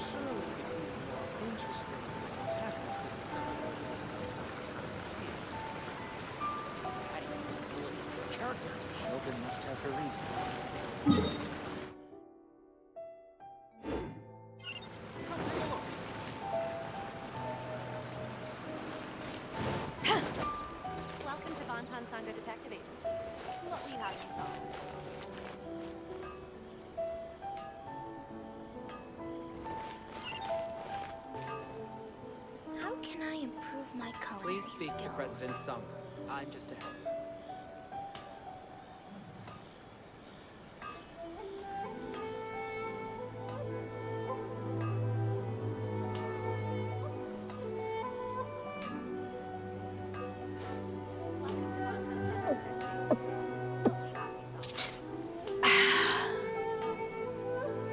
Surely it would be more interesting for the protagonist to discover the way to start time here. Adding abilities to the characters. Sheldon must have her reasons. Welcome to Bonton Sangha Detective Agency. What will you have me solve? How can I improve my culinary Please speak skills? to President Sung. I'm just a helper. Welcome to Bonton Sangha Detective Agency. What will you have me solve?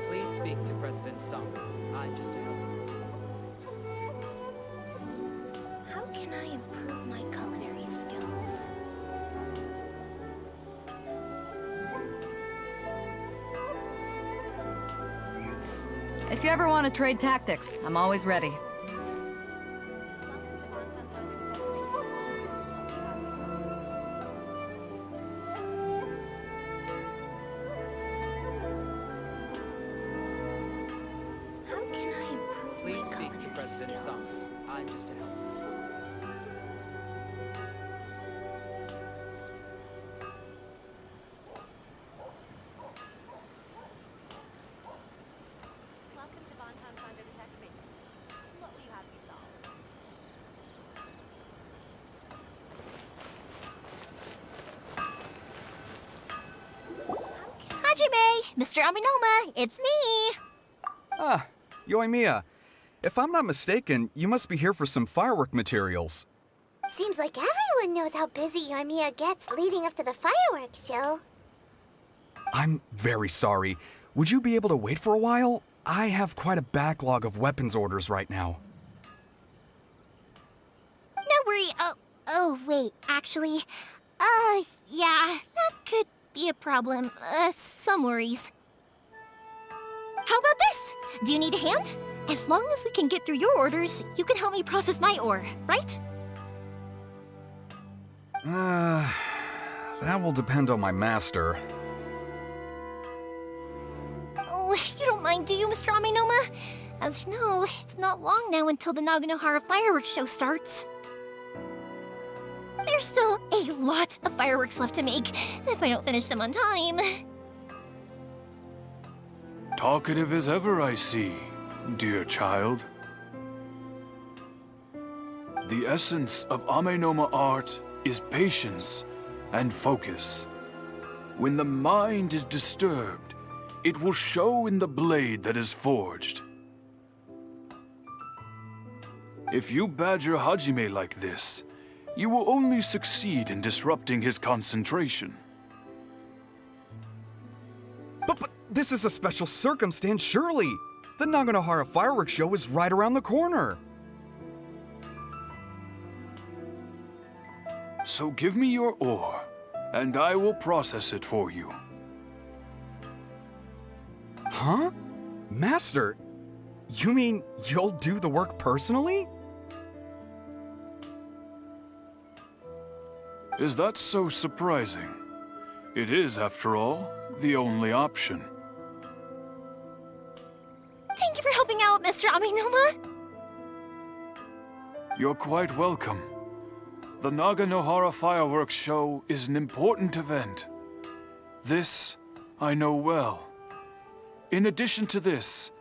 Please speak to President Sung. I'm just a helper. How can I improve my culinary skills? If you ever want to trade tactics, I'm always ready. Welcome to Bonton Sangha Detective Agency. What will you have me solve? How can I improve Please my speak to culinary President Sung. skills? I'm just a helper. Welcome to Bonton Sangha Detective Agency. What will you have me solve? Hajime! Mr. Aminoma, it's me! Ah, Yoimiya. If I'm not mistaken, you must be here for some firework materials. Seems like everyone knows how busy Yoimiya gets leading up to the fireworks show. I'm very sorry. Would you be able to wait for a while? I have quite a backlog of weapons orders right now. No worry. Oh, wait, actually. Yeah, that could be a problem. Some worries. How about this? Do you need a hand? As long as we can get through your orders, you can help me process my ore, right? That will depend on my master. Oh, you don't mind, do you, Mr. Aminoma? As you know, it's not long now until the Naganohara fireworks show starts. There's still a lot of fireworks left to make if I don't finish them on time. Talkative as ever, I see, dear child. The essence of Amenoma art is patience and focus. When the mind is disturbed, it will show in the blade that is forged. If you badger Hajime like this, you will only succeed in disrupting his concentration. But this is a special circumstance, surely! The Naganohara fireworks show is right around the corner! So give me your ore, and I will process it for you. Huh? Master, you mean you'll do the work personally? Is that so surprising? It is, after all, the only option. Thank you for helping out, Mr. Aminoma. You're quite welcome. The Naganohara fireworks show is an important event. This I know well. In addition to this,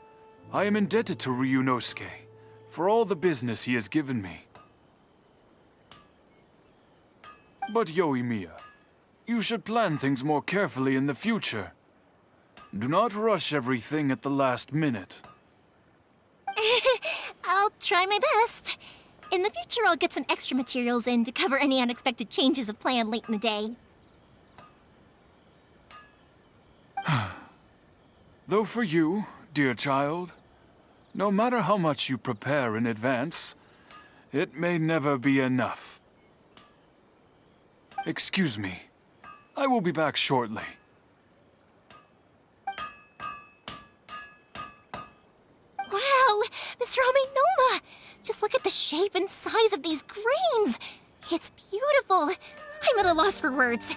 I am indebted to Ryunosuke for all the business he has given me. But Yoimiya, you should plan things more carefully in the future. Do not rush everything at the last minute. I'll try my best. In the future, I'll get some extra materials in to cover any unexpected changes of plan late in the day. Though for you, dear child, no matter how much you prepare in advance, it may never be enough. Excuse me. I will be back shortly. Wow! Mr. Amenoma! Just look at the shape and size of these grains! It's beautiful! I'm at a loss for words.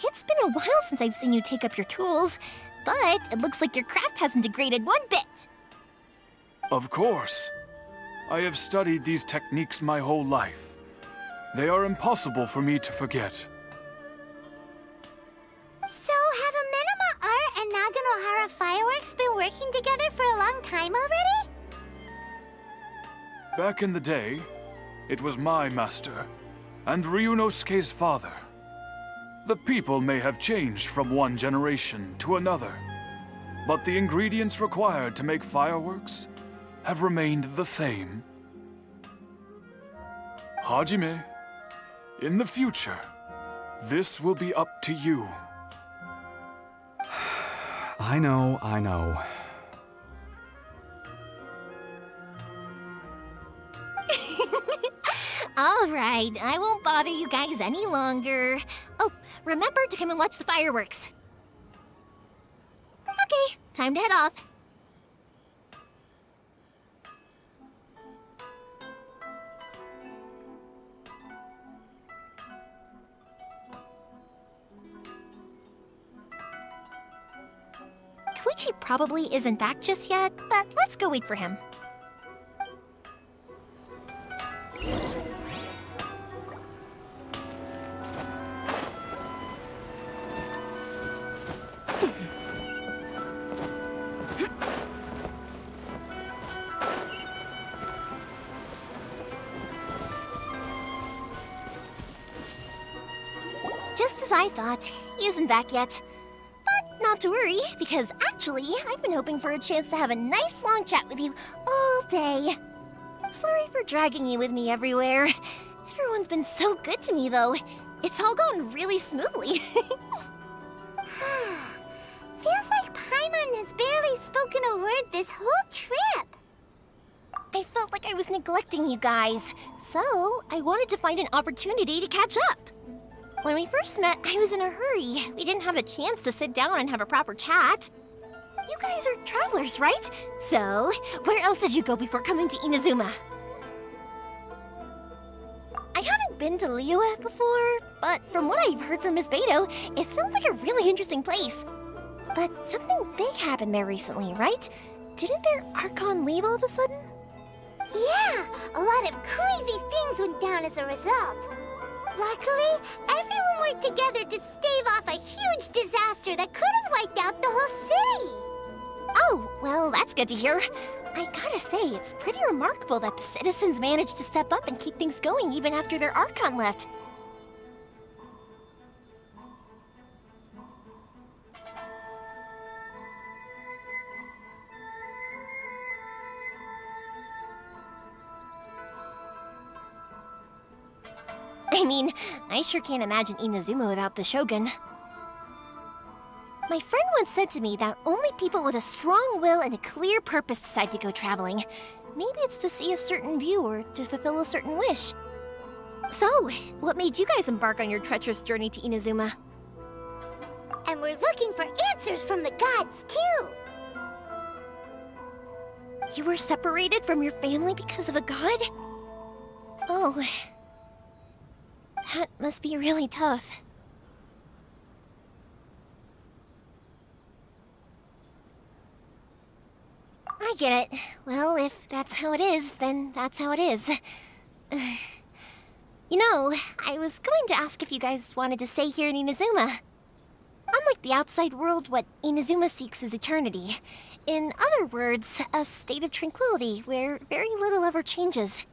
It's been a while since I've seen you take up your tools, but it looks like your craft hasn't degraded one bit. Of course. I have studied these techniques my whole life. They are impossible for me to forget. So, have Amenoma Art and Naganohara Fireworks been working together for a long time already? Back in the day, it was my master, and Ryunosuke's father. The people may have changed from one generation to another, but the ingredients required to make fireworks have remained the same. Hajime, in the future, this will be up to you. I know, I know. All right, I won't bother you guys any longer. Oh, remember to come and watch the fireworks. Okay, time to head off. Koichi probably isn't back just yet, but let's go wait for him. Just as I thought, he isn't back yet. But not to worry, because actually, I've been hoping for a chance to have a nice long chat with you all day. Sorry for dragging you with me everywhere. Everyone's been so good to me, though. It's all gone really smoothly. Feels like Paimon has barely spoken a word this whole trip. I felt like I was neglecting you guys, so I wanted to find an opportunity to catch up. When we first met, I was in a hurry. We didn't have a chance to sit down and have a proper chat. You guys are travelers, right? So, where else did you go before coming to Inazuma? I haven't been to Liyue before, but from what I've heard from Miss Beto, it sounds like a really interesting place. But something big happened there recently, right? Didn't their Archon leave all of a sudden? Yeah, a lot of crazy things went down as a result. Luckily, everyone worked together to stave off a huge disaster that could have wiped out the whole city. Oh, well, that's good to hear. I gotta say, it's pretty remarkable that the citizens managed to step up and keep things going even after their Archon left. I mean, I sure can't imagine Inazuma without the Shogun. My friend once said to me that only people with a strong will and a clear purpose decide to go traveling. Maybe it's to see a certain view or to fulfill a certain wish. So, what made you guys embark on your treacherous journey to Inazuma? And we're looking for answers from the gods, too. You were separated from your family because of a god? Oh. That must be really tough. I get it. Well, if that's how it is, then that's how it is. You know, I was going to ask if you guys wanted to stay here in Inazuma. Unlike the outside world, what Inazuma seeks is eternity. In other words, a state of tranquility where very little ever changes.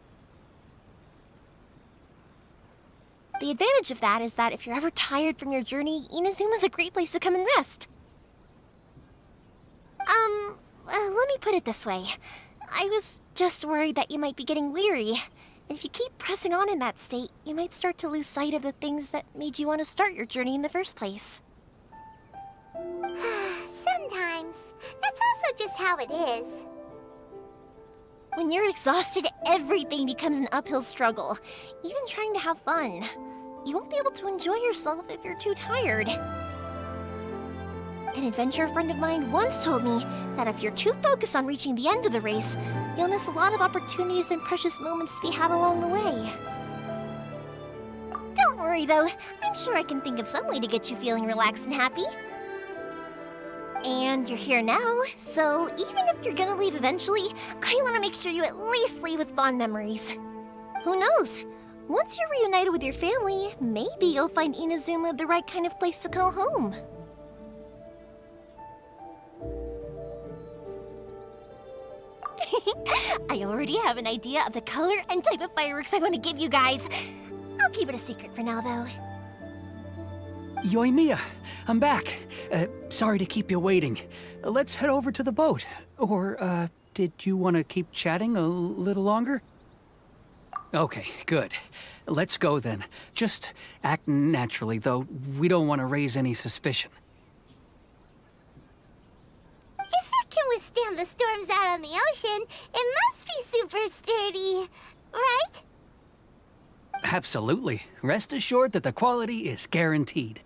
The advantage of that is that if you're ever tired from your journey, Inazuma's a great place to come and rest. Let me put it this way. I was just worried that you might be getting weary. And if you keep pressing on in that state, you might start to lose sight of the things that made you want to start your journey in the first place. Sometimes. That's also just how it is. When you're exhausted, everything becomes an uphill struggle. Even trying to have fun. You won't be able to enjoy yourself if you're too tired. An adventurer friend of mine once told me that if you're too focused on reaching the end of the race, you'll miss a lot of opportunities and precious moments to be had along the way. Don't worry though, I'm sure I can think of some way to get you feeling relaxed and happy. And you're here now, so even if you're gonna leave eventually, I want to make sure you at least leave with fond memories. Who knows? Once you're reunited with your family, maybe you'll find Inazuma the right kind of place to call home. I already have an idea of the color and type of fireworks I want to give you guys. I'll keep it a secret for now, though. Yoimiya, I'm back. Sorry to keep you waiting. Let's head over to the boat. Or, did you want to keep chatting a little longer? Okay, good. Let's go then. Just act naturally, though we don't want to raise any suspicion. If it can withstand the storms out on the ocean, it must be super sturdy, right? Absolutely. Rest assured that the quality is guaranteed.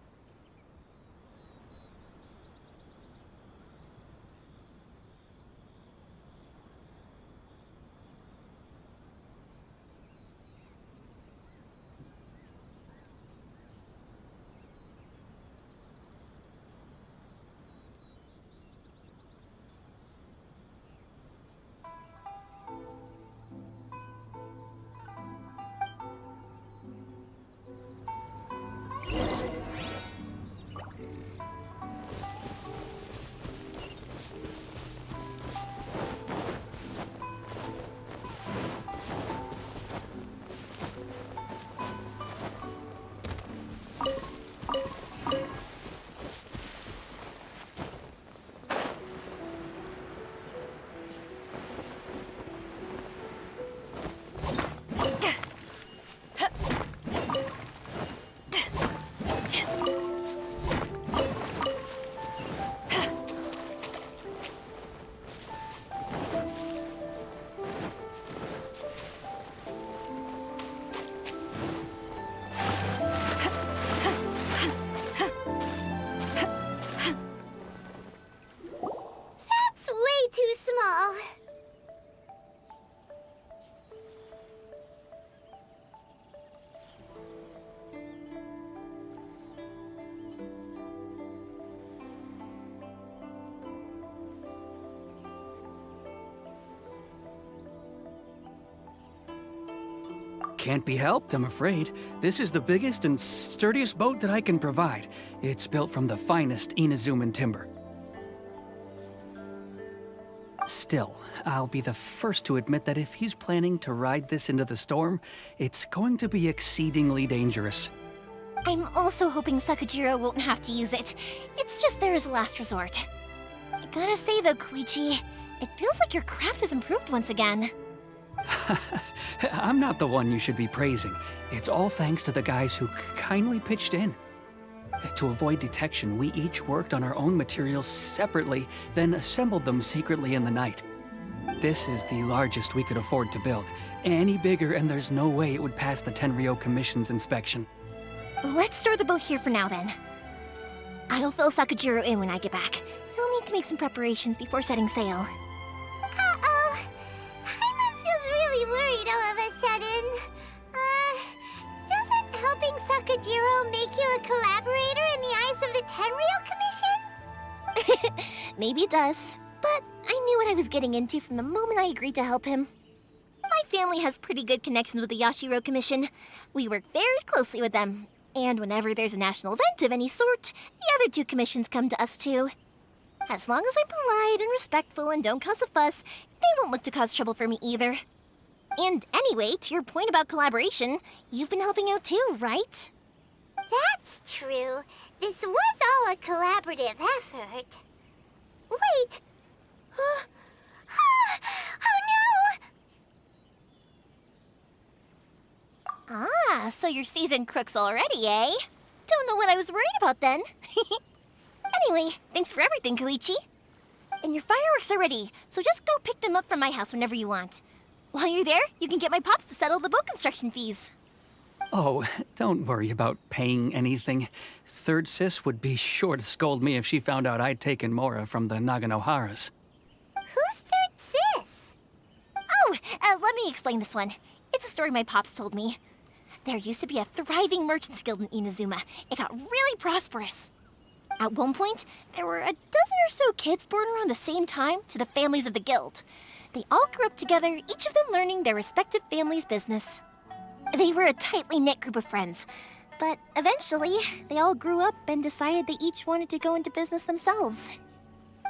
Can't be helped, I'm afraid. This is the biggest and sturdiest boat that I can provide. It's built from the finest Inazuman timber. Still, I'll be the first to admit that if he's planning to ride this into the storm, it's going to be exceedingly dangerous. I'm also hoping Sakajiro won't have to use it. It's just there as a last resort. I gotta say though, Koichi, it feels like your craft has improved once again. I'm not the one you should be praising. It's all thanks to the guys who kindly pitched in. To avoid detection, we each worked on our own materials separately, then assembled them secretly in the night. This is the largest we could afford to build. Any bigger and there's no way it would pass the Tenryou Commission's inspection. Let's store the boat here for now then. I'll fill Sakajiro in when I get back. He'll need to make some preparations before setting sail. Uh-oh. Paimon feels really worried all of a sudden. Doesn't helping Sakajiro make you a collaborator in the eyes of the Tenryou Commission? Maybe it does, but I knew what I was getting into from the moment I agreed to help him. My family has pretty good connections with the Yashiro Commission. We work very closely with them. And whenever there's a national event of any sort, the other two commissions come to us too. As long as I'm polite and respectful and don't cause a fuss, they won't look to cause trouble for me either. And anyway, to your point about collaboration, you've been helping out too, right? That's true. This was all a collaborative effort. Wait! Oh no! Ah, so you're seasoned crooks already, eh? Don't know what I was worried about then. Anyway, thanks for everything, Koichi. And your fireworks are ready, so just go pick them up from my house whenever you want. While you're there, you can get my pops to settle the boat construction fees. Oh, don't worry about paying anything. Third Sis would be sure to scold me if she found out I'd taken Mora from the Naganoharas. let me explain this one. It's a story my pops told me. There used to be a thriving merchants guild in Inazuma. It got really prosperous. At one point, there were a dozen or so kids born around the same time to the families of the guild. They all grew up together, each of them learning their respective family's business. They were a tightly knit group of friends, but eventually, they all grew up and decided they each wanted to go into business themselves.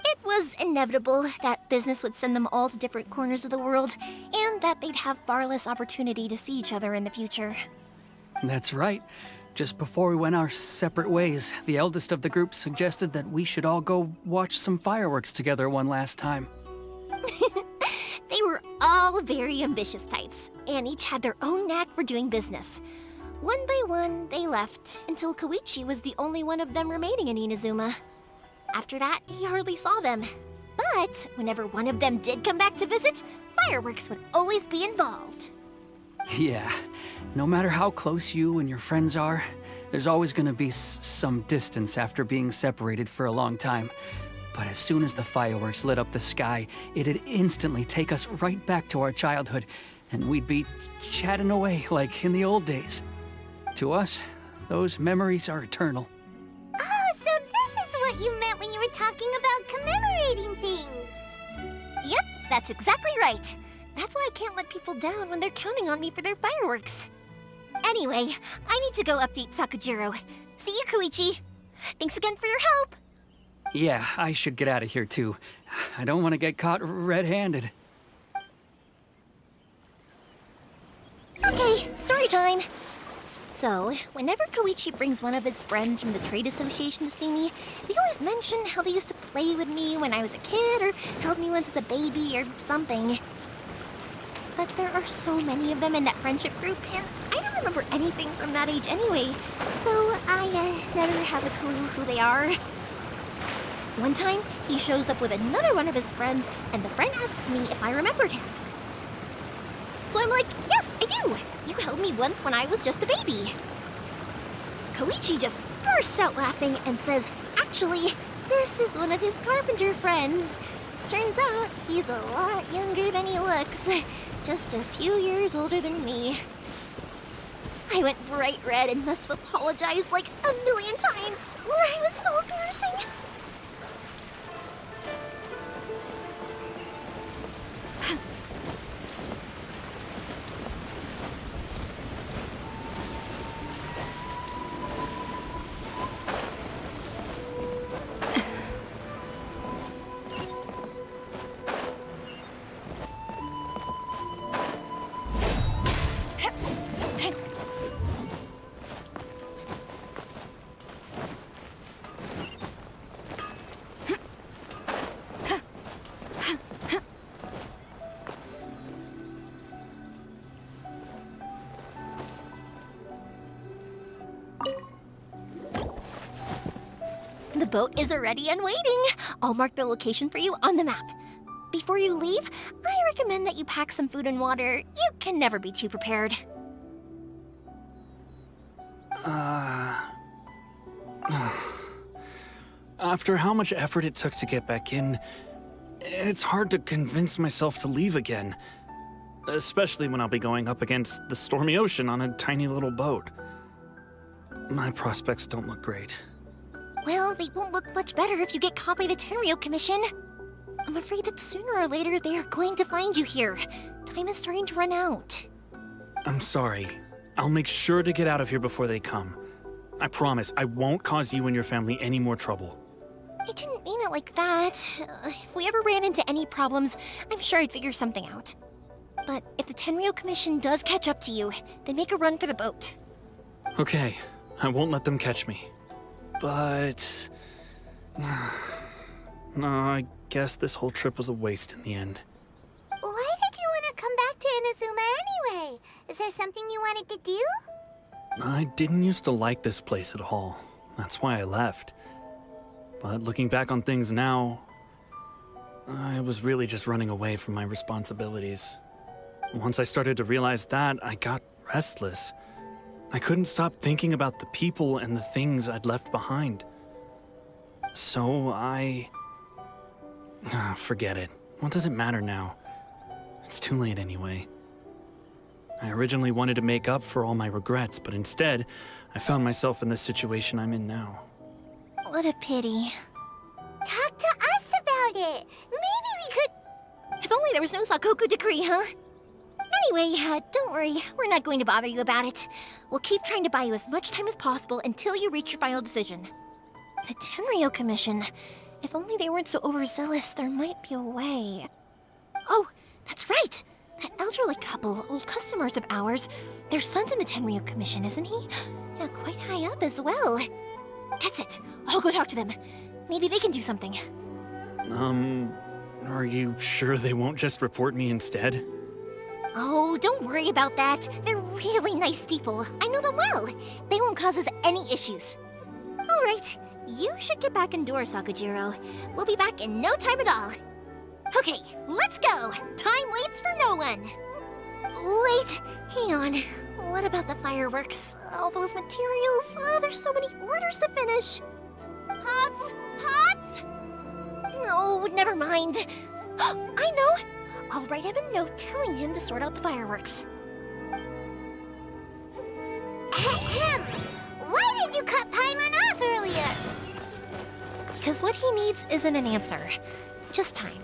It was inevitable that business would send them all to different corners of the world, and that they'd have far less opportunity to see each other in the future. That's right. Just before we went our separate ways, the eldest of the group suggested that we should all go watch some fireworks together one last time. They were all very ambitious types, and each had their own knack for doing business. One by one, they left, until Koichi was the only one of them remaining in Inazuma. After that, he hardly saw them. But whenever one of them did come back to visit, fireworks would always be involved. Yeah, no matter how close you and your friends are, there's always gonna be some distance after being separated for a long time. But as soon as the fireworks lit up the sky, it'd instantly take us right back to our childhood, and we'd be chatting away like in the old days. To us, those memories are eternal. Oh, so this is what you meant when you were talking about commemorating things. Yep, that's exactly right. That's why I can't let people down when they're counting on me for their fireworks. Anyway, I need to go update Sakujiro. See you, Koichi. Thanks again for your help. Yeah, I should get out of here too. I don't want to get caught red-handed. Okay, story time. So, whenever Koichi brings one of his friends from the trade association to see me, they always mention how they used to play with me when I was a kid or held me once as a baby or something. But there are so many of them in that friendship group, and I don't remember anything from that age anyway, so I never have a clue who they are. One time, he shows up with another one of his friends, and the friend asks me if I remembered him. So I'm like, yes, I do. You held me once when I was just a baby. Koichi just bursts out laughing and says, actually, this is one of his carpenter friends. Turns out he's a lot younger than he looks. Just a few years older than me. I went bright red and must have apologized like a million times. It was so embarrassing. The boat is ready and waiting. I'll mark the location for you on the map. Before you leave, I recommend that you pack some food and water. You can never be too prepared. After how much effort it took to get back in, it's hard to convince myself to leave again. Especially when I'll be going up against the stormy ocean on a tiny little boat. My prospects don't look great. Well, they won't look much better if you get caught by the Tenryou Commission. I'm afraid that sooner or later they are going to find you here. Time is starting to run out. I'm sorry. I'll make sure to get out of here before they come. I promise I won't cause you and your family any more trouble. I didn't mean it like that. If we ever ran into any problems, I'm sure I'd figure something out. But if the Tenryou Commission does catch up to you, then make a run for the boat. Okay, I won't let them catch me. But... no, I guess this whole trip was a waste in the end. Why did you want to come back to Inazuma anyway? Is there something you wanted to do? I didn't used to like this place at all. That's why I left. But looking back on things now, I was really just running away from my responsibilities. Once I started to realize that, I got restless. I couldn't stop thinking about the people and the things I'd left behind. So I... forget it. What does it matter now? It's too late anyway. I originally wanted to make up for all my regrets, but instead, I found myself in the situation I'm in now. What a pity. Talk to us about it. Maybe we could... If only there was no Sakoku decree, huh? Anyway, don't worry. We're not going to bother you about it. We'll keep trying to buy you as much time as possible until you reach your final decision. The Tenryo Commission. If only they weren't so overzealous, there might be a way. Oh, that's right! That elderly couple, old customers of ours, their son's in the Tenryo Commission, isn't he? Yeah, quite high up as well. That's it. I'll go talk to them. Maybe they can do something. Are you sure they won't just report me instead? Oh, don't worry about that. They're really nice people. I know them well. They won't cause us any issues. All right, you should get back indoors, Sakujiro. We'll be back in no time at all. Okay, let's go. Time waits for no one. Wait, hang on. What about the fireworks? All those materials? There's so many orders to finish. Pops? Pops? No, never mind. I know. I'll write him a note telling him to sort out the fireworks. Ahem. Why did you cut Paimon off earlier? Because what he needs isn't an answer, just time.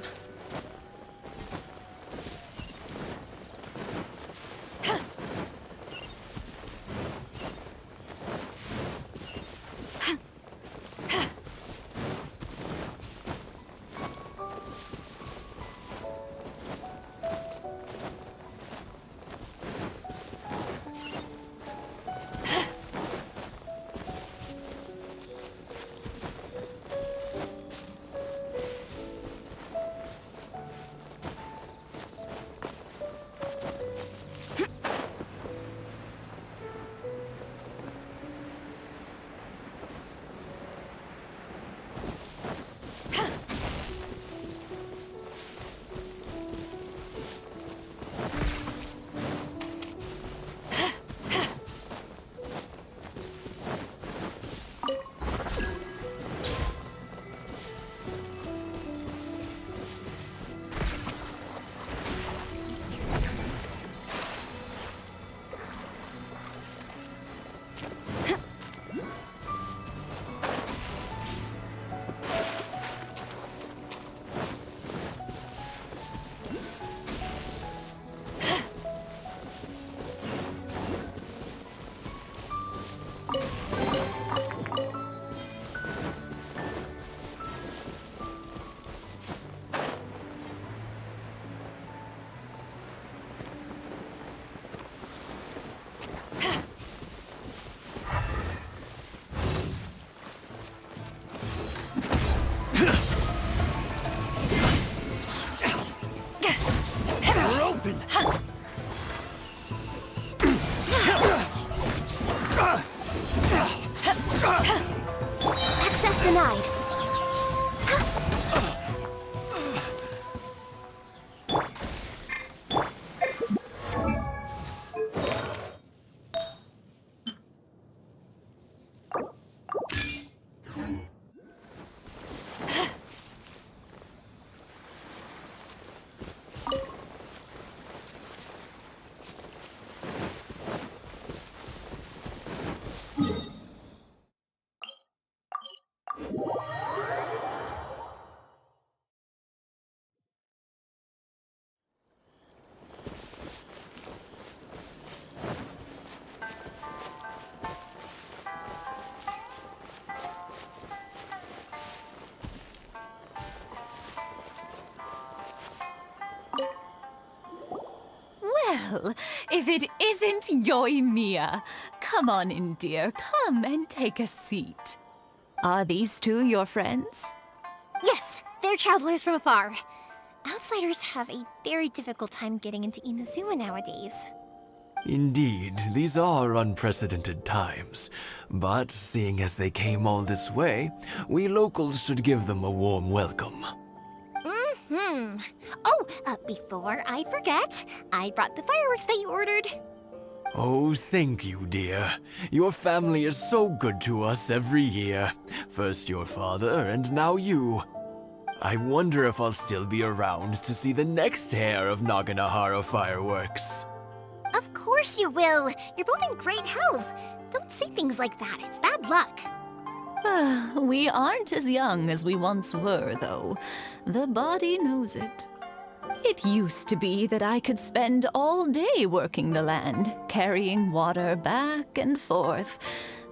Access denied. Well, if it isn't Yoimiya, come on in, dear. Come and take a seat. Are these two your friends? Yes, they're travelers from afar. Outsiders have a very difficult time getting into Inazuma nowadays. Indeed, these are unprecedented times. But seeing as they came all this way, we locals should give them a warm welcome. Oh, before I forget, I brought the fireworks that you ordered. Oh, thank you, dear. Your family is so good to us every year. First your father, and now you. I wonder if I'll still be around to see the next hair of Naganohara fireworks. Of course you will. You're both in great health. Don't say things like that. It's bad luck. We aren't as young as we once were, though. The body knows it. It used to be that I could spend all day working the land, carrying water back and forth.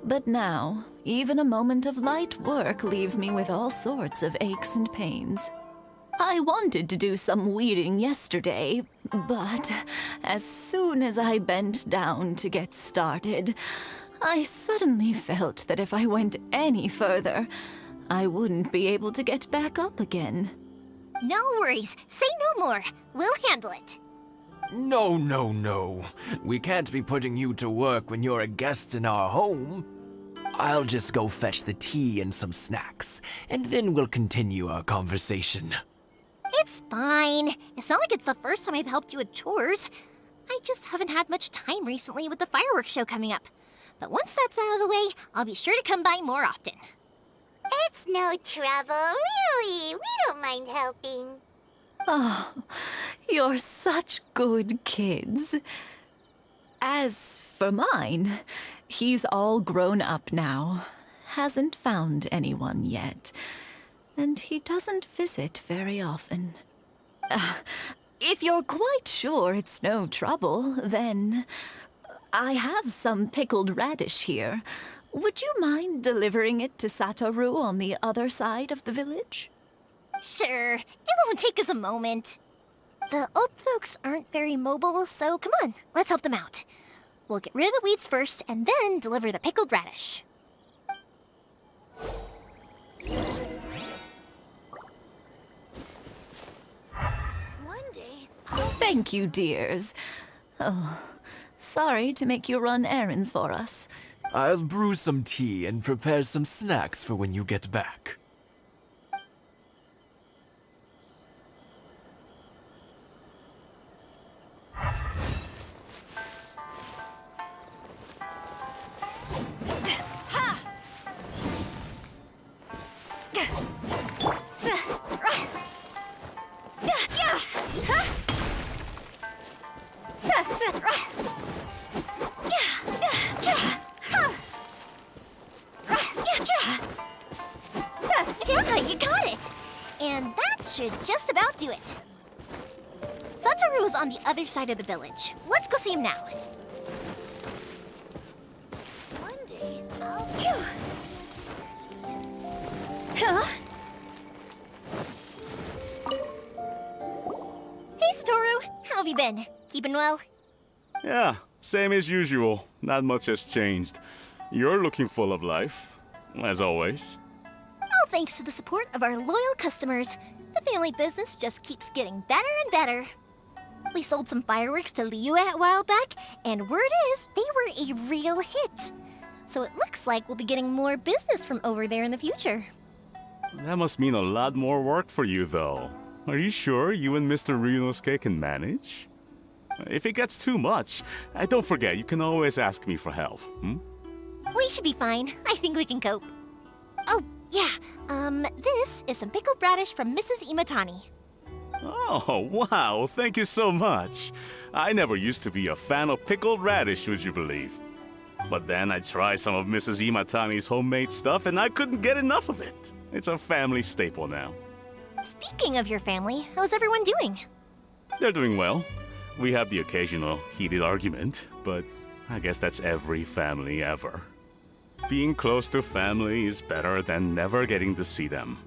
But now, even a moment of light work leaves me with all sorts of aches and pains. I wanted to do some weeding yesterday, but as soon as I bent down to get started, I suddenly felt that if I went any further, I wouldn't be able to get back up again. No worries. Say no more. We'll handle it. No, no, no. We can't be putting you to work when you're a guest in our home. I'll just go fetch the tea and some snacks, and then we'll continue our conversation. It's fine. It's not like it's the first time I've helped you with chores. I just haven't had much time recently with the fireworks show coming up. But once that's out of the way, I'll be sure to come by more often. It's no trouble, really. We don't mind helping. Oh, you're such good kids. As for mine, he's all grown up now. Hasn't found anyone yet. And he doesn't visit very often. If you're quite sure it's no trouble, then I have some pickled radish here. Would you mind delivering it to Satoru on the other side of the village? Sure. It won't take us a moment. The old folks aren't very mobile, so come on, let's help them out. We'll get rid of the weeds first, and then deliver the pickled radish. One day, Thank you, dears. Oh, sorry to make you run errands for us. I'll brew some tea and prepare some snacks for when you get back. Yeah, you got it! And that should just about do it. Satoru is on the other side of the village. Let's go see him now. one day, I'll... Phew. Huh? Hey, Satoru. How have you been? Keeping well? Yeah, same as usual. Not much has changed. You're looking full of life, as always. All thanks to the support of our loyal customers, the family business just keeps getting better and better. We sold some fireworks to Liyue a while back, and word is they were a real hit. So it looks like we'll be getting more business from over there in the future. That must mean a lot more work for you, though. Are you sure you and Mr. Ryunosuke can manage? If it gets too much, don't forget, you can always ask me for help, We should be fine. I think we can cope. Oh, yeah. This is some pickled radish from Mrs. Imatani. Oh, wow, thank you so much. I never used to be a fan of pickled radish, would you believe? But then I tried some of Mrs. Imatani's homemade stuff and I couldn't get enough of it. It's a family staple now. Speaking of your family, how's everyone doing? They're doing well. We have the occasional heated argument, but I guess that's every family ever. Being close to family is better than never getting to see them,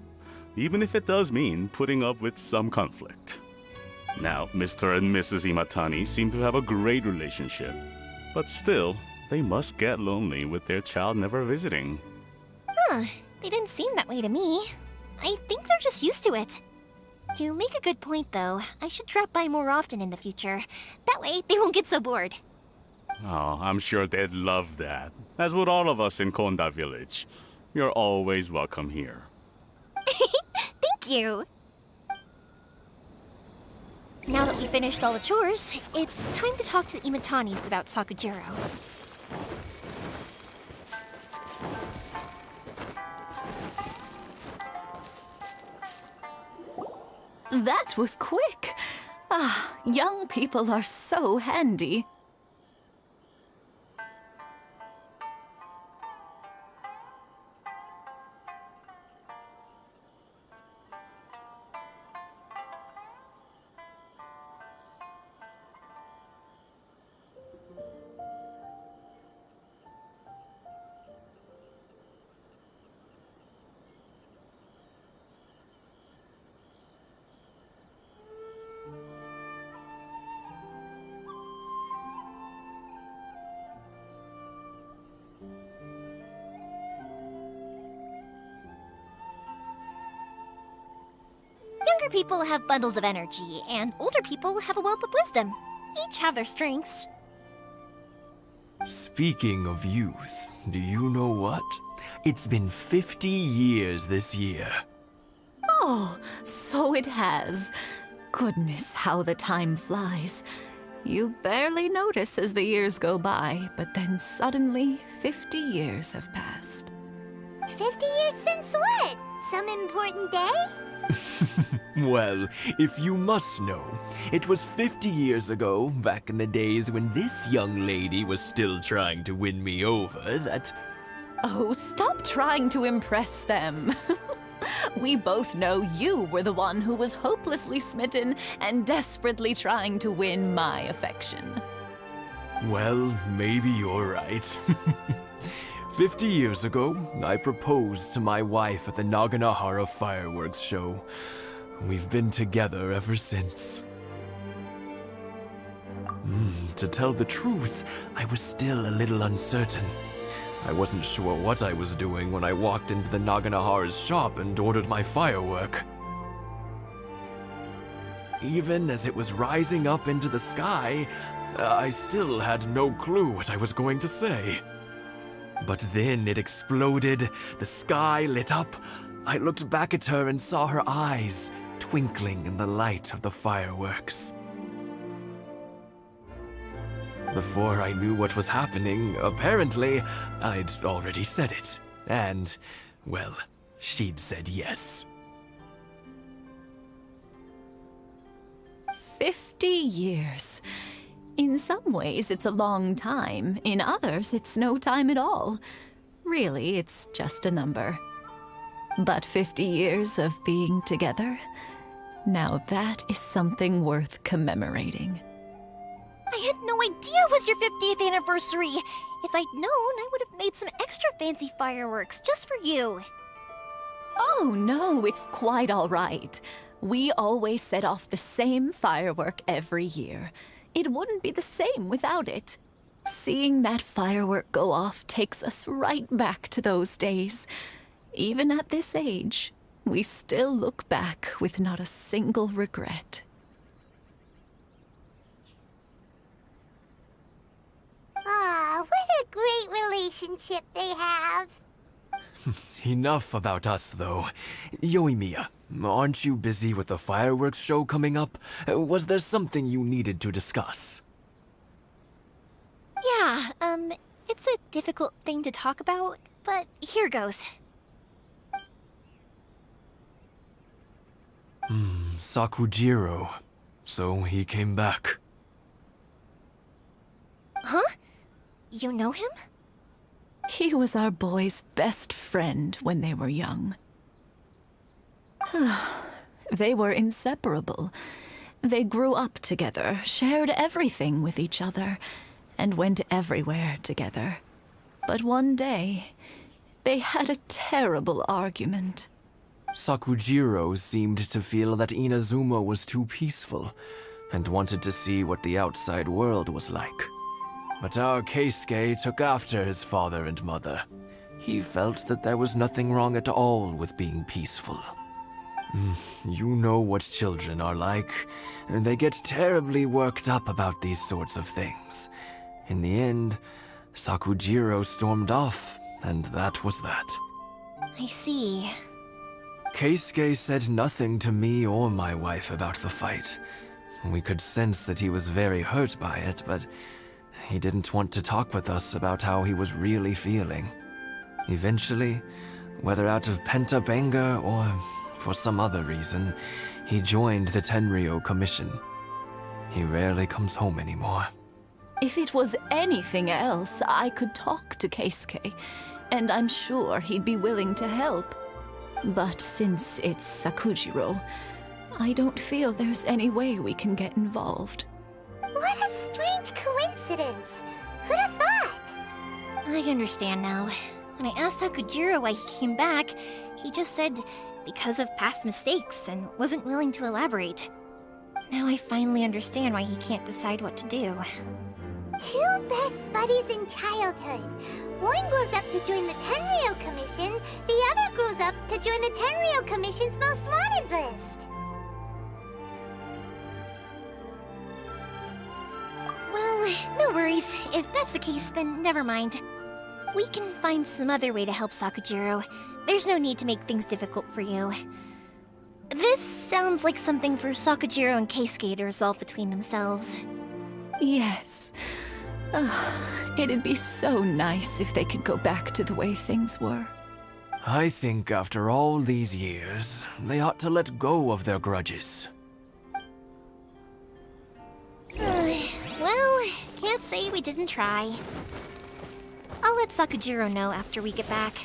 even if it does mean putting up with some conflict. Now, Mr. and Mrs. Imatani seem to have a great relationship, but still, they must get lonely with their child never visiting. Huh, they didn't seem that way to me. I think they're just used to it. You make a good point, though. I should drop by more often in the future. That way, they won't get so bored. Oh, I'm sure they'd love that, as would all of us in Konda Village. You're always welcome here. Thank you! Now that we finished all the chores, it's time to talk to the Imatanis about Sakujiro. That was quick. Ah, young people are so handy. Younger people have bundles of energy, and older people have a wealth of wisdom. Each have their strengths. Speaking of youth, do you know what? It's been 50 years this year. Oh, so it has. Goodness, how the time flies. You barely notice as the years go by, but then suddenly 50 years have passed. 50 years since what? Some important day? Well, if you must know, it was 50 years ago, back in the days when this young lady was still trying to win me over, that... Oh, stop trying to impress them. We both know you were the one who was hopelessly smitten and desperately trying to win my affection. Well, maybe you're right. 50 years ago, I proposed to my wife at the Naganohara fireworks show. We've been together ever since. To tell the truth, I was still a little uncertain. I wasn't sure what I was doing when I walked into the Naganohara's shop and ordered my firework. Even as it was rising up into the sky, I still had no clue what I was going to say. But then it exploded, the sky lit up. I looked back at her and saw her eyes twinkling in the light of the fireworks. Before I knew what was happening, apparently, I'd already said it. And, well, she'd said yes. 50 years. In some ways, it's a long time. In others, it's no time at all. Really, it's just a number. But 50 years of being together? Now that is something worth commemorating. I had no idea it was your 50th anniversary. If I'd known, I would have made some extra fancy fireworks just for you. Oh no, it's quite all right. We always set off the same firework every year. It wouldn't be the same without it. Seeing that firework go off takes us right back to those days. Even at this age, we still look back with not a single regret. Ah, what a great relationship they have. Enough about us, though. Yoimiya, aren't you busy with the fireworks show coming up? Was there something you needed to discuss? Yeah, it's a difficult thing to talk about, but here goes. Sakujiro. So he came back. Huh? You know him? He was our boys' best friend when they were young. They were inseparable. They grew up together, shared everything with each other, and went everywhere together. But one day, they had a terrible argument. Sakujiro seemed to feel that Inazuma was too peaceful, and wanted to see what the outside world was like. But our Keisuke took after his father and mother. He felt that there was nothing wrong at all with being peaceful. You know what children are like. They get terribly worked up about these sorts of things. In the end, Sakujiro stormed off, and that was that. I see. Keisuke said nothing to me or my wife about the fight. We could sense that he was very hurt by it, but he didn't want to talk with us about how he was really feeling. Eventually, whether out of pent-up anger or for some other reason, He joined the Tenryo Commission. He rarely comes home anymore. If it was anything else, I could talk to Keisuke, and I'm sure he'd be willing to help. But since it's Sakujiro, I don't feel there's any way we can get involved. What a strange coincidence! Who'd have thought? I understand now. When I asked Sakujiro why he came back, he just said because of past mistakes and wasn't willing to elaborate. Now I finally understand why he can't decide what to do. Two best buddies in childhood. One grows up to join the Tenryo Commission, the other grows up to join the Tenryo Commission's most wanted list. Well, no worries. If that's the case, then never mind. We can find some other way to help Sakujiro. There's no need to make things difficult for you. This sounds like something for Sakujiro and Keisuke to resolve between themselves. Yes. It'd be so nice if they could go back to the way things were. I think after all these years, they ought to let go of their grudges. Well, can't say we didn't try. I'll let Sakujiro know after we get back.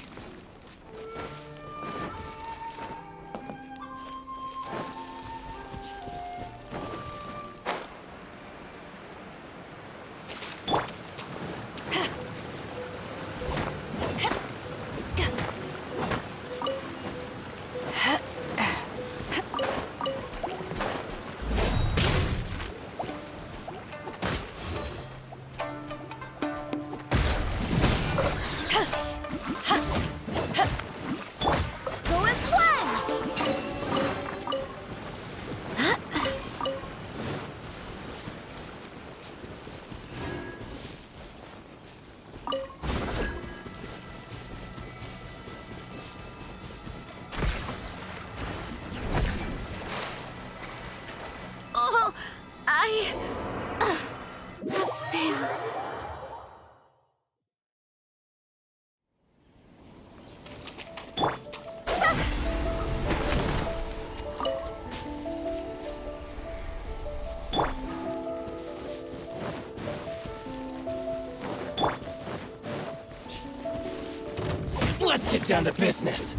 Let's get down to business.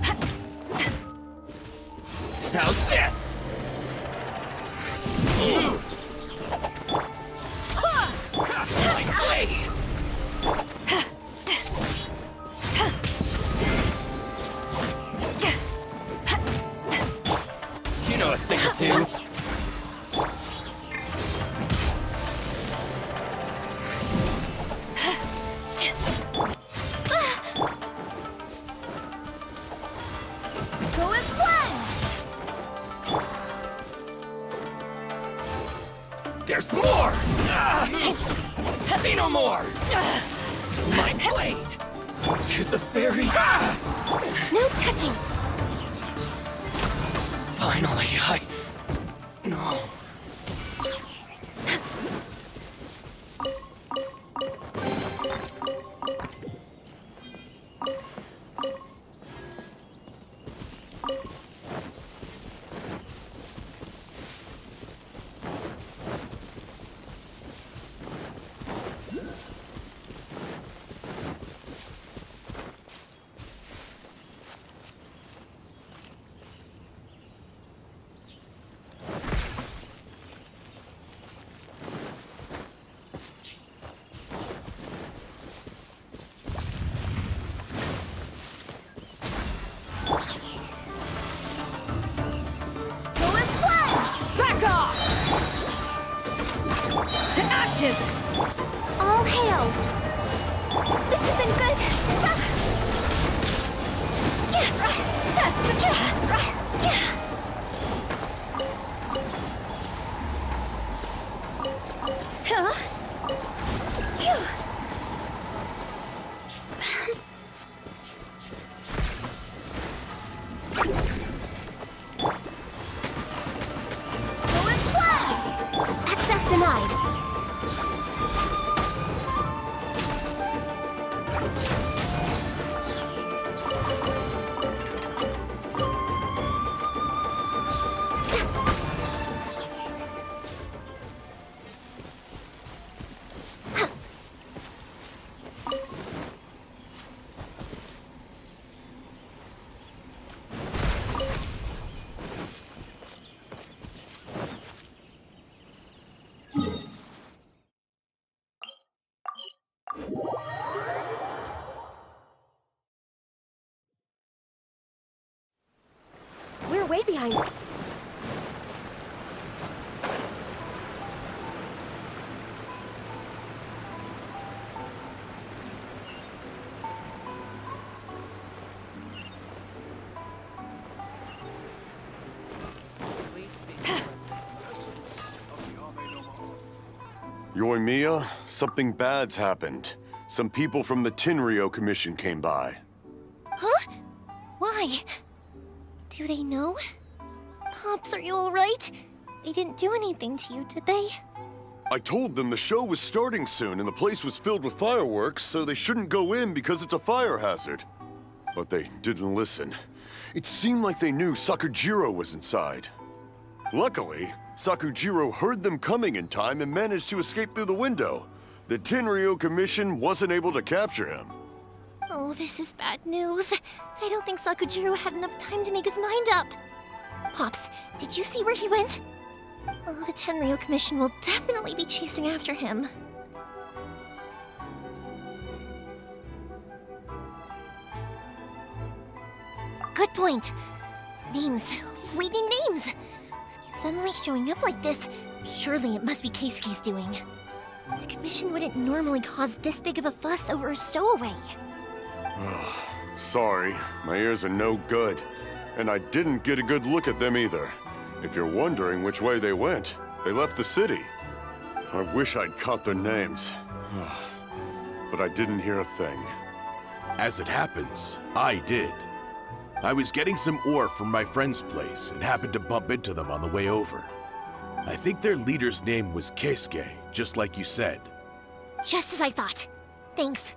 How's this? Move! My way! You know a thing or two. There's more! See no more! My blade! To the very... No touching! Finally, No. All hail! This isn't good! Huh? Phew. Access denied. Yoimiya, something bad's happened. Some people from the Tenryou Commission came by. Huh? Why? Do they know? Pops, are you alright? They didn't do anything to you, did they? I told them the show was starting soon and the place was filled with fireworks, so they shouldn't go in because it's a fire hazard. But they didn't listen. It seemed like they knew Sakujiro was inside. Luckily, Sakujiro heard them coming in time and managed to escape through the window. The Tenryou Commission wasn't able to capture him. Oh, this is bad news. I don't think Sakujiro had enough time to make his mind up. Pops, did you see where he went? Oh, the Tenryou Commission will definitely be chasing after him. Good point. Names. We need names. Suddenly showing up like this, surely it must be Keisuke's doing. The Commission wouldn't normally cause this big of a fuss over a stowaway. Sorry, my ears are no good. And I didn't get a good look at them either. If you're wondering which way they went, they left the city. I wish I'd caught their names. But I didn't hear a thing. As it happens, I did. I was getting some ore from my friend's place and happened to bump into them on the way over. I think their leader's name was Keisuke, just like you said. Just as I thought. Thanks.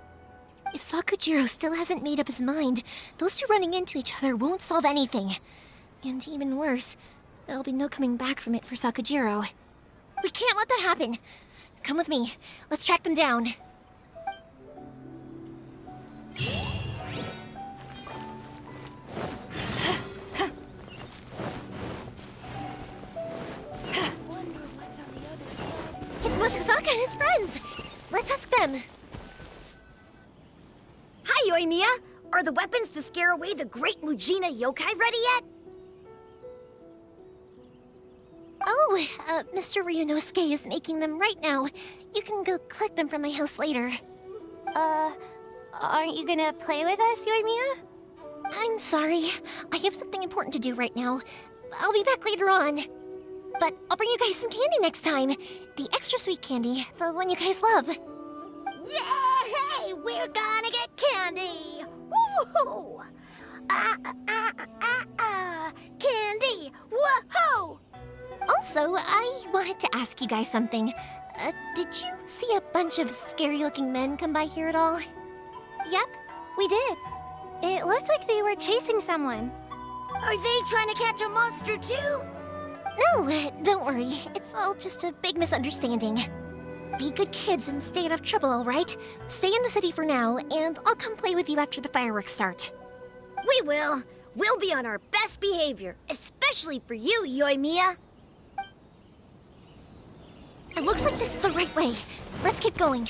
If Sakujiro still hasn't made up his mind, those two running into each other won't solve anything. And even worse, there'll be no coming back from it for Sakujiro. We can't let that happen. Come with me. Let's track them down. It's Mosusaka and his friends. Let's ask them. Hi, Yoimiya! Are the weapons to scare away the great Mujina yokai ready yet? Oh, Mr. Ryunosuke is making them right now. You can go collect them from my house later. Aren't you gonna play with us, Yoimiya? I'm sorry. I have something important to do right now. I'll be back later on. But I'll bring you guys some candy next time. The extra sweet candy, the one you guys love. Yay! We're gonna get candy! Woohoo! Candy! Woohoo! Also, I wanted to ask you guys something. Did you see a bunch of scary-looking men come by here at all? Yep, we did. It looked like they were chasing someone. Are they trying to catch a monster too? No, don't worry. It's all just a big misunderstanding. Be good kids and stay out of trouble, all right? Stay in the city for now, and I'll come play with you after the fireworks start. We will. We'll be on our best behavior, especially for you, Yoimiya. It looks like this is the right way. Let's keep going.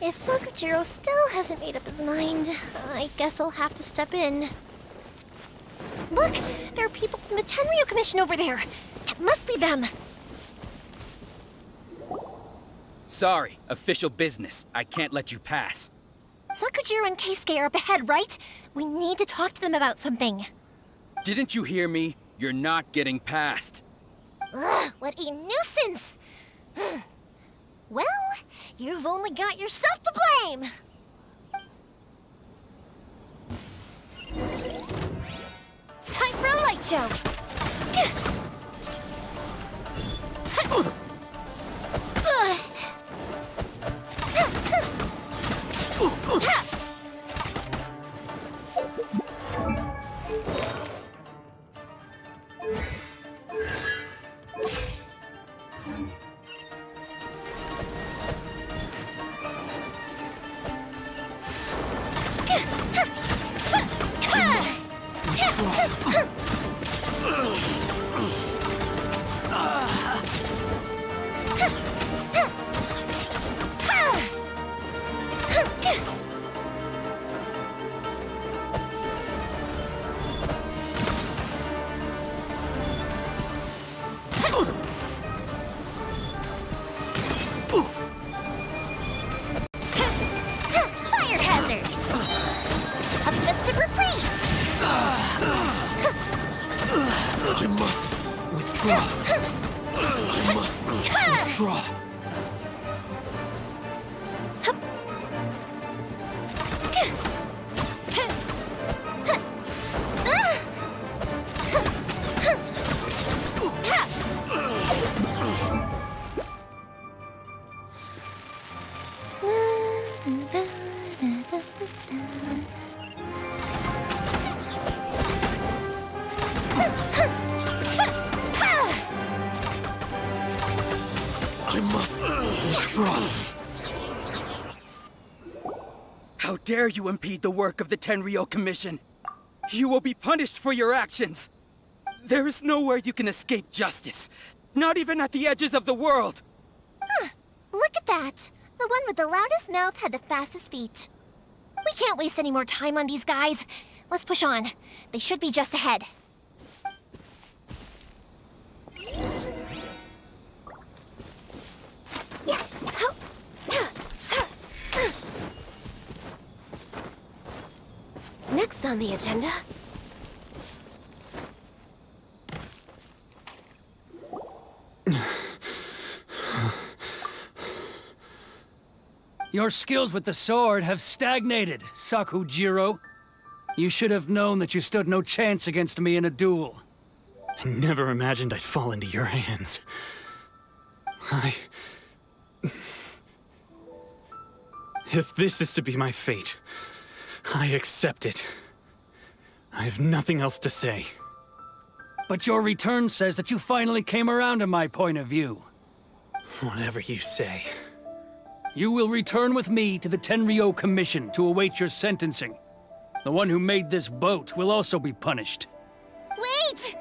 If Sakujiro still hasn't made up his mind, I guess I'll have to step in. Look! There are people from the Tenryou Commission over there! It must be them! Sorry, official business. I can't let you pass. Sakujiro and Keisuke are up ahead, right? We need to talk to them about something. Didn't you hear me? You're not getting past. Ugh, what a nuisance! Well, you've only got yourself to blame! Time for a light show! Fire hazard! A festive reprise! I must withdraw. I must withdraw. I must withdraw. How dare you impede the work of the Tenryou Commission? You will be punished for your actions. There is nowhere you can escape justice. Not even at the edges of the world. Huh. Look at that. The one with the loudest mouth had the fastest feet. We can't waste any more time on these guys. Let's push on. They should be just ahead. Next on the agenda... Your skills with the sword have stagnated, Sakujiro. You should have known that you stood no chance against me in a duel. I never imagined I'd fall into your hands. If this is to be my fate, I accept it. I have nothing else to say. But your return says that you finally came around to my point of view. Whatever you say. You will return with me to the Tenryou Commission to await your sentencing. The one who made this boat will also be punished. Wait!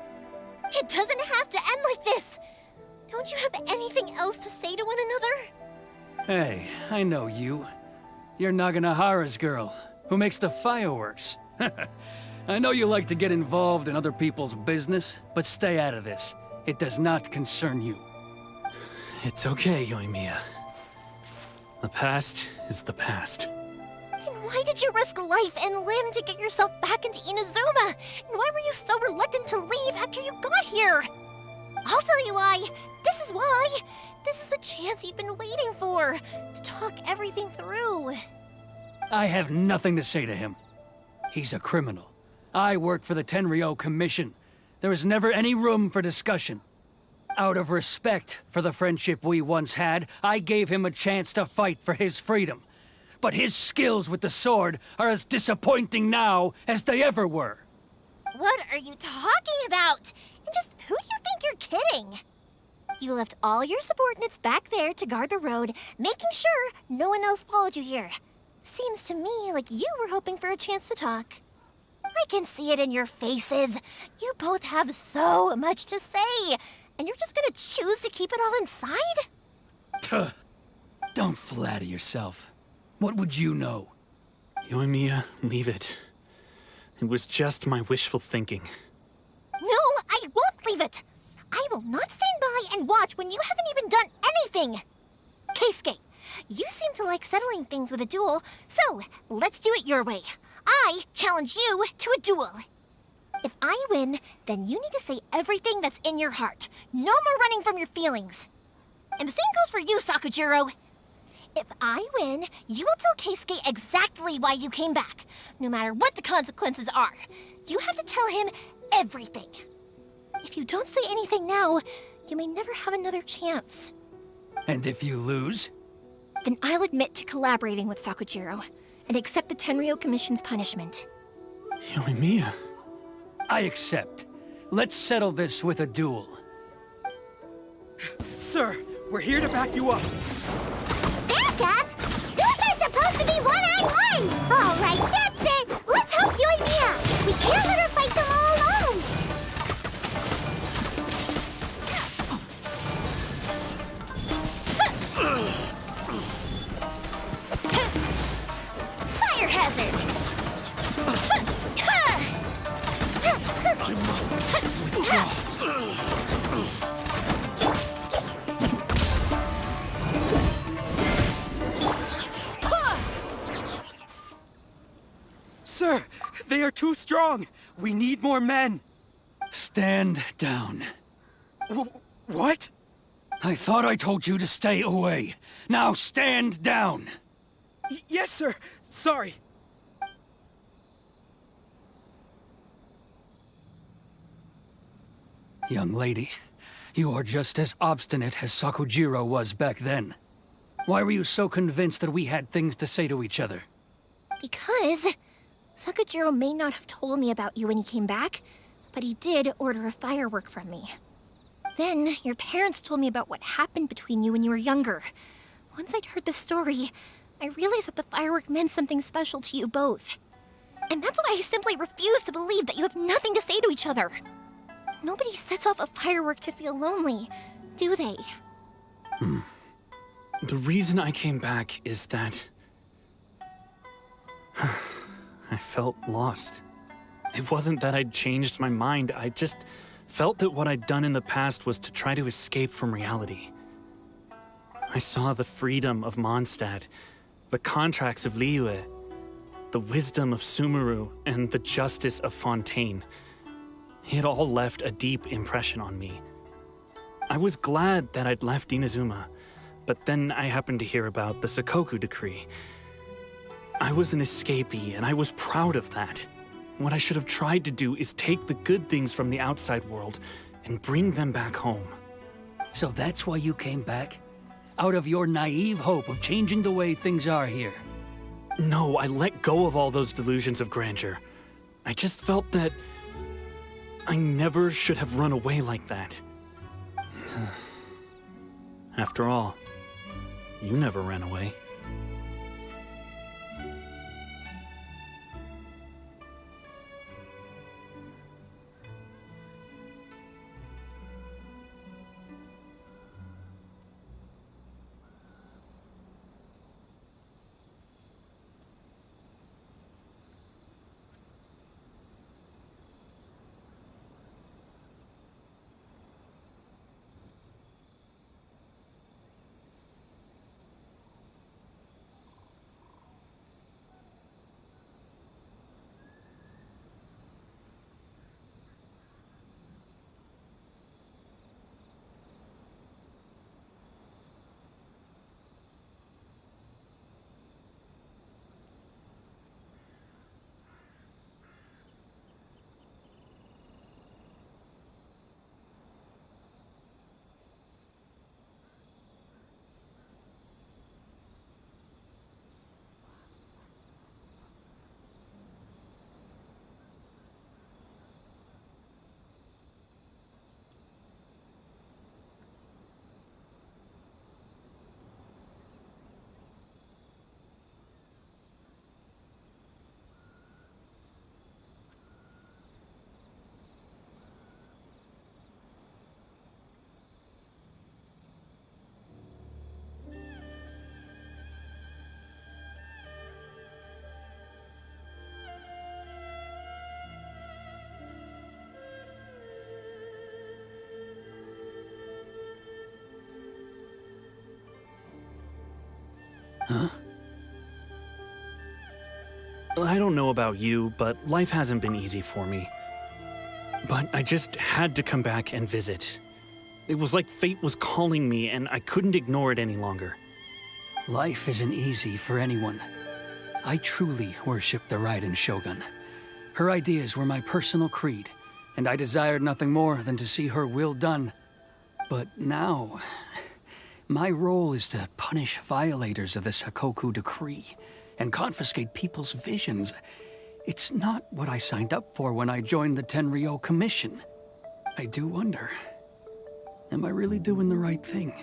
It doesn't have to end like this! Don't you have anything else to say to one another? Hey, I know you. You're Naganohara's girl, who makes the fireworks. I know you like to get involved in other people's business, but stay out of this. It does not concern you. It's okay, Yoimiya. The past is the past. And why did you risk life and limb to get yourself back into Inazuma? And why were you so reluctant to leave after you got here? I'll tell you why. This is why. This is the chance you've been waiting for, to talk everything through. I have nothing to say to him. He's a criminal. I work for the Tenryou Commission. There is never any room for discussion. Out of respect for the friendship we once had, I gave him a chance to fight for his freedom. But his skills with the sword are as disappointing now as they ever were. What are you talking about? And just who do you think you're kidding? You left all your subordinates back there to guard the road, making sure no one else followed you here. Seems to me like you were hoping for a chance to talk. I can see it in your faces. You both have so much to say. And you're just gonna choose to keep it all inside? Don't flatter yourself. What would you know? Yoimiya, leave it. It was just my wishful thinking. No, I won't leave it. I will not stand by and watch when you haven't even done anything. Keisuke, you seem to like settling things with a duel, so let's do it your way. I challenge you to a duel. If I win, then you need to say everything that's in your heart. No more running from your feelings. And the same goes for you, Sakujiro. If I win, you will tell Keisuke exactly why you came back, no matter what the consequences are. You have to tell him everything. If you don't say anything now, you may never have another chance. And if you lose? Then I'll admit to collaborating with Sakujiro and accept the Tenryou Commission's punishment. Yoimiya. I accept. Let's settle this with a duel. Sir, we're here to back you up. Back up? Those are supposed to be one-on-one! All right, that's it! Let's help Yoimiya! We can't let her fight them all alone! Fire hazard! I must withdraw. Sir, they are too strong. We need more men. Stand down. What? I thought I told you to stay away. Now stand down. Yes, sir. Sorry. Young lady, you are just as obstinate as Sakujiro was back then. Why were you so convinced that we had things to say to each other? Because Sakujiro may not have told me about you when he came back, but he did order a firework from me. Then, your parents told me about what happened between you when you were younger. Once I'd heard the story, I realized that the firework meant something special to you both. And that's why I simply refuse to believe that you have nothing to say to each other. Nobody sets off a firework to feel lonely, do they? The reason I came back is that I felt lost. It wasn't that I'd changed my mind, I just felt that what I'd done in the past was to try to escape from reality. I saw the freedom of Mondstadt, the contracts of Liyue, the wisdom of Sumeru, and the justice of Fontaine. It all left a deep impression on me. I was glad that I'd left Inazuma, but then I happened to hear about the Sakoku decree. I was an escapee, and I was proud of that. What I should have tried to do is take the good things from the outside world and bring them back home. So that's why you came back? Out of your naive hope of changing the way things are here? No, I let go of all those delusions of grandeur. I just felt that I never should have run away like that. After all, you never ran away. Huh? I don't know about you, but life hasn't been easy for me. But I just had to come back and visit. It was like fate was calling me, and I couldn't ignore it any longer. Life isn't easy for anyone. I truly worship the Raiden Shogun. Her ideas were my personal creed, and I desired nothing more than to see her will done. But now, my role is to punish violators of the Sakoku decree and confiscate people's visions. It's not what I signed up for when I joined the Tenryo Commission. I do wonder, am I really doing the right thing?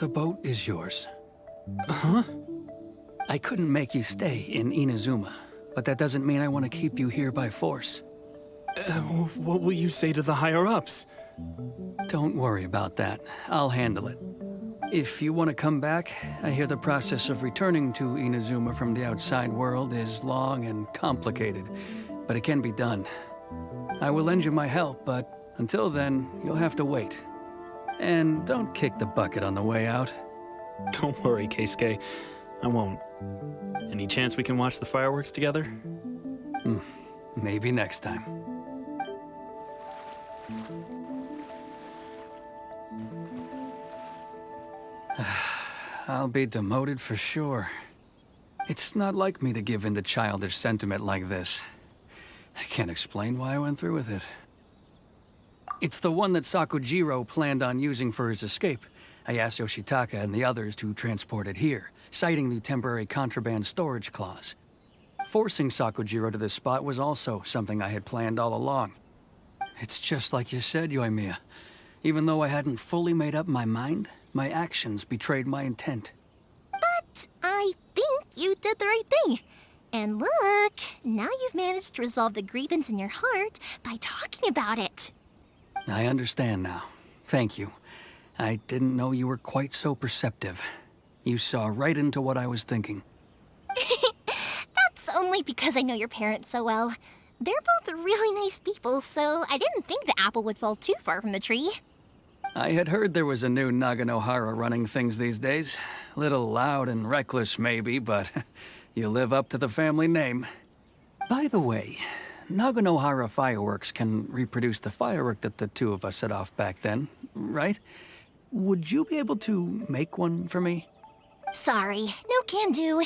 The boat is yours. Huh? I couldn't make you stay in Inazuma, but that doesn't mean I want to keep you here by force. What will you say to the higher-ups? Don't worry about that. I'll handle it. If you want to come back, I hear the process of returning to Inazuma from the outside world is long and complicated, but it can be done. I will lend you my help, but until then, you'll have to wait. And don't kick the bucket on the way out. Don't worry, Keisuke. I won't. Any chance we can watch the fireworks together? Maybe next time. I'll be demoted for sure. It's not like me to give in to childish sentiment like this. I can't explain why I went through with it. It's the one that Sakujiro planned on using for his escape. I asked Yoshitaka and the others to transport it here, citing the temporary contraband storage clause. Forcing Sakujiro to this spot was also something I had planned all along. It's just like you said, Yoimiya. Even though I hadn't fully made up my mind, my actions betrayed my intent. But I think you did the right thing. And look, now you've managed to resolve the grievance in your heart by talking about it. I understand now. Thank you. I didn't know you were quite so perceptive. You saw right into what I was thinking. That's only because I know your parents so well. They're both really nice people, so I didn't think the apple would fall too far from the tree. I had heard there was a new Naganohara running things these days. Little loud and reckless, maybe, but you live up to the family name. By the way, Naganohara fireworks can reproduce the firework that the two of us set off back then, right? Would you be able to make one for me? Sorry, no can do.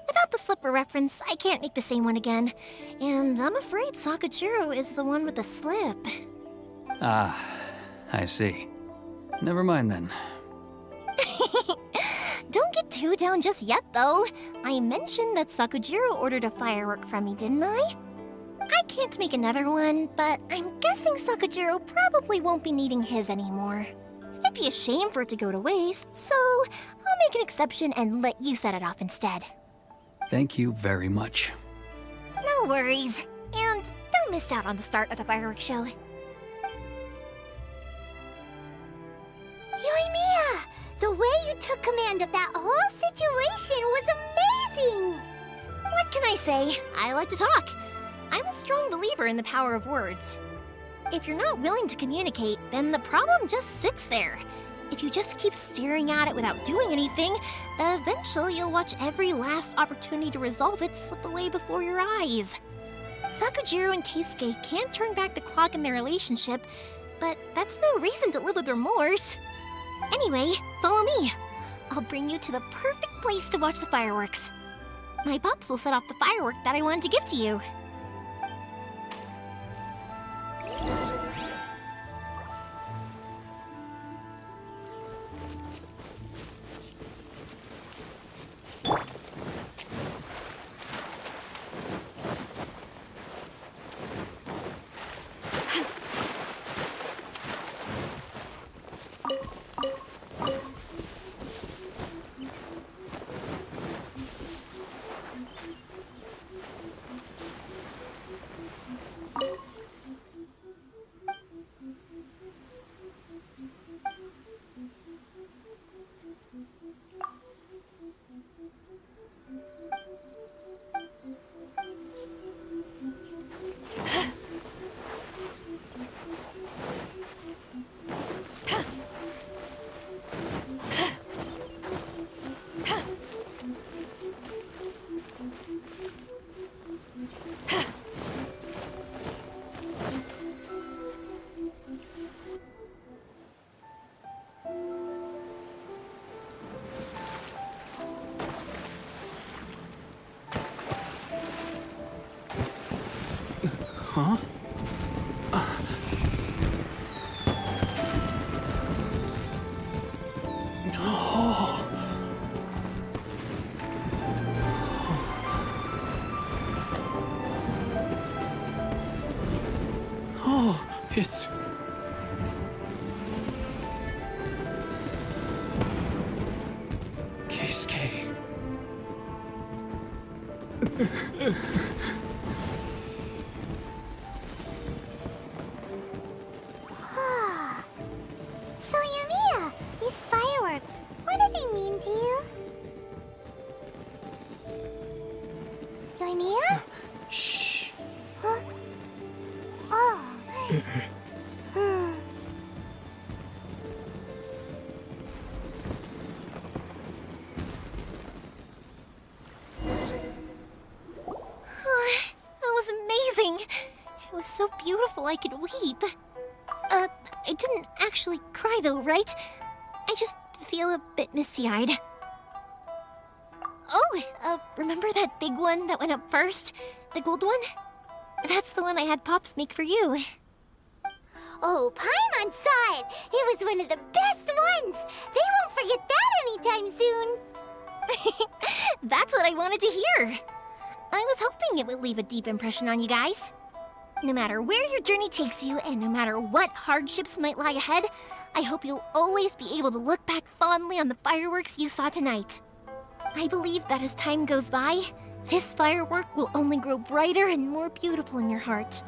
Without the slipper reference, I can't make the same one again. And I'm afraid Sakujiro is the one with the slip. Ah, I see. Never mind then. Don't get too down just yet, though. I mentioned that Sakujiro ordered a firework from me, didn't I? I can't make another one, but I'm guessing Sakujiro probably won't be needing his anymore. It'd be a shame for it to go to waste, so I'll make an exception and let you set it off instead. Thank you very much. No worries. And don't miss out on the start of the fireworks show. Yoimiya! The way you took command of that whole situation was amazing! What can I say? I like to talk. I'm a strong believer in the power of words. If you're not willing to communicate, then the problem just sits there. If you just keep staring at it without doing anything, eventually you'll watch every last opportunity to resolve it slip away before your eyes. Sakujiro and Keisuke can't turn back the clock in their relationship, but that's no reason to live with remorse. Anyway, follow me. I'll bring you to the perfect place to watch the fireworks. My pops will set off the firework that I wanted to give to you. Huh? Oh. Oh, it's... Keisuke. So, Yoimiya, these fireworks, what do they mean to you? Yoimiya? Shh. Huh? Oh. That was amazing. It was so beautiful I could weep. I didn't actually cry though, right? I just feel a bit misty-eyed. Oh, remember that big one that went up first? The gold one? That's the one I had Pops make for you. Oh, Paimon saw it! It was one of the best ones! They won't forget that anytime soon! That's what I wanted to hear. I was hoping it would leave a deep impression on you guys. No matter where your journey takes you, and no matter what hardships might lie ahead, I hope you'll always be able to look back fondly on the fireworks you saw tonight. I believe that as time goes by, this firework will only grow brighter and more beautiful in your heart.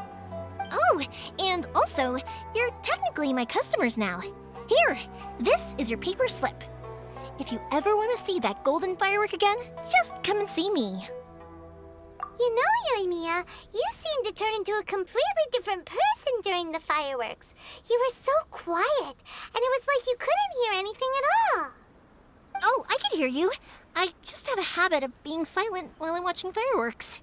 Oh, and also, you're technically my customers now. Here, this is your paper slip. If you ever want to see that golden firework again, just come and see me. You know, Yoimiya, you seemed to turn into a completely different person during the fireworks. You were so quiet, and it was like you couldn't hear anything at all. Oh, I can hear you. I just have a habit of being silent while I'm watching fireworks.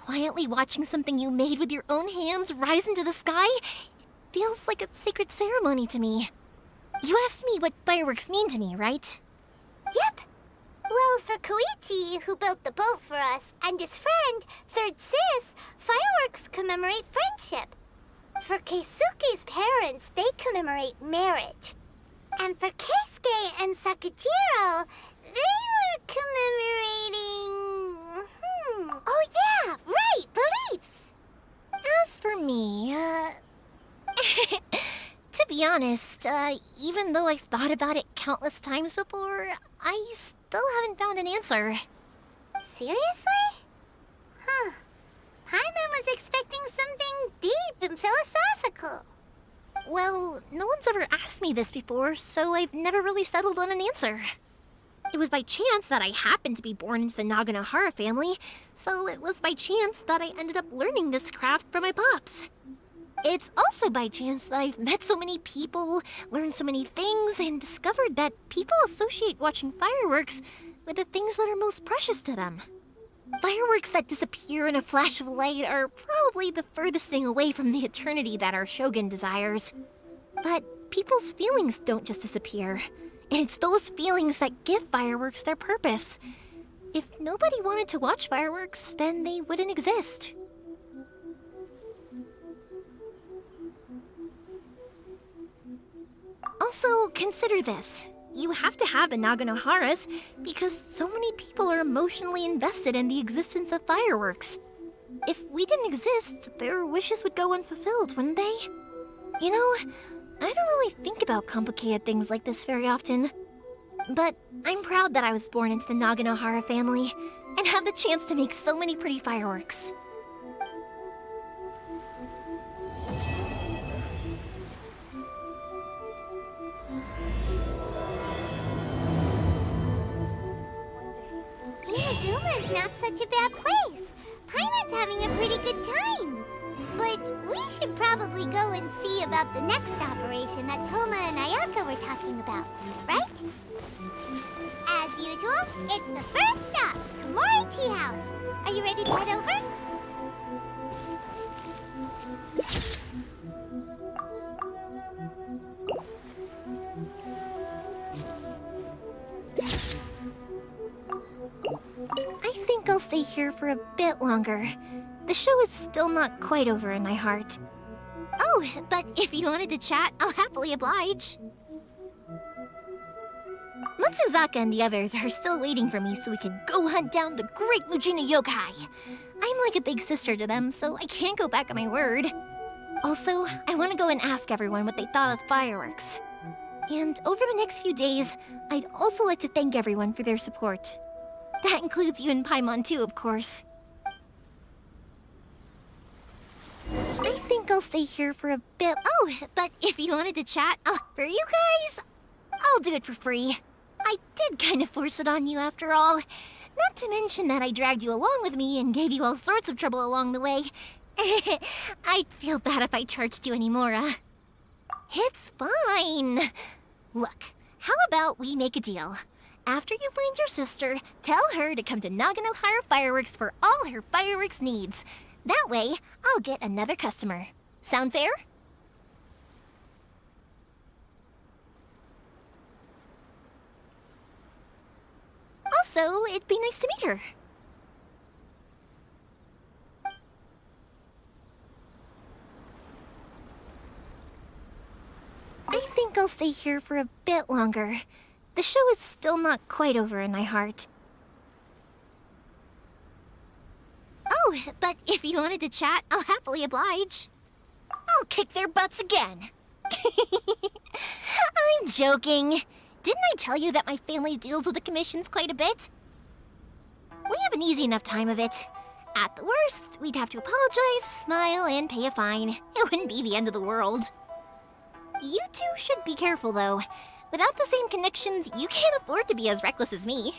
Quietly watching something you made with your own hands rise into the sky, it feels like a sacred ceremony to me. You asked me what fireworks mean to me, right? Yep. Well, for Koichi, who built the boat for us, and his friend, Third Sis, fireworks commemorate friendship. For Keisuke's parents, they commemorate marriage. And for Keisuke and Sakajiro, they were commemorating... Oh yeah, right, beliefs! As for me, to be honest, even though I've thought about it countless times before, I still haven't found an answer. Seriously? Huh. Paimon was expecting something deep and philosophical. Well, no one's ever asked me this before, so I've never really settled on an answer. It was by chance that I happened to be born into the Naganohara family, so it was by chance that I ended up learning this craft from my pops. It's also by chance that I've met so many people, learned so many things, and discovered that people associate watching fireworks with the things that are most precious to them. Fireworks that disappear in a flash of light are probably the furthest thing away from the eternity that our shogun desires. But people's feelings don't just disappear, and it's those feelings that give fireworks their purpose. If nobody wanted to watch fireworks, then they wouldn't exist. Also, consider this. You have to have the Naganoharas because so many people are emotionally invested in the existence of fireworks. If we didn't exist, their wishes would go unfulfilled, wouldn't they? You know, I don't really think about complicated things like this very often. But I'm proud that I was born into the Naganohara family and have the chance to make so many pretty fireworks. Inazuma's not such a bad place. Paimon's having a pretty good time. But we should probably go and see about the next operation that Toma and Ayaka were talking about, right? As usual, it's the first stop, Komori Tea House. Are you ready to head over? I think I'll stay here for a bit longer. The show is still not quite over in my heart. Oh, but if you wanted to chat, I'll happily oblige. Matsuzaka and the others are still waiting for me so we can go hunt down the great Mujina yokai. I'm like a big sister to them, so I can't go back on my word. Also, I want to go and ask everyone what they thought of fireworks. And over the next few days, I'd also like to thank everyone for their support. That includes you and Paimon too, of course. I think I'll stay here for a bit. Oh, but if you wanted to chat, for you guys, I'll do it for free. I did kind of force it on you after all. Not to mention that I dragged you along with me and gave you all sorts of trouble along the way. I'd feel bad if I charged you anymore. It's fine. Look, how about we make a deal? After you find your sister, tell her to come to Naganohara Fireworks for all her fireworks needs. That way, I'll get another customer. Sound fair? Also, it'd be nice to meet her. I think I'll stay here for a bit longer. The show is still not quite over in my heart. Oh, but if you wanted to chat, I'll happily oblige. I'll kick their butts again. I'm joking. Didn't I tell you that my family deals with the commissions quite a bit? We have an easy enough time of it. At the worst, we'd have to apologize, smile, and pay a fine. It wouldn't be the end of the world. You two should be careful, though. Without the same connections, you can't afford to be as reckless as me.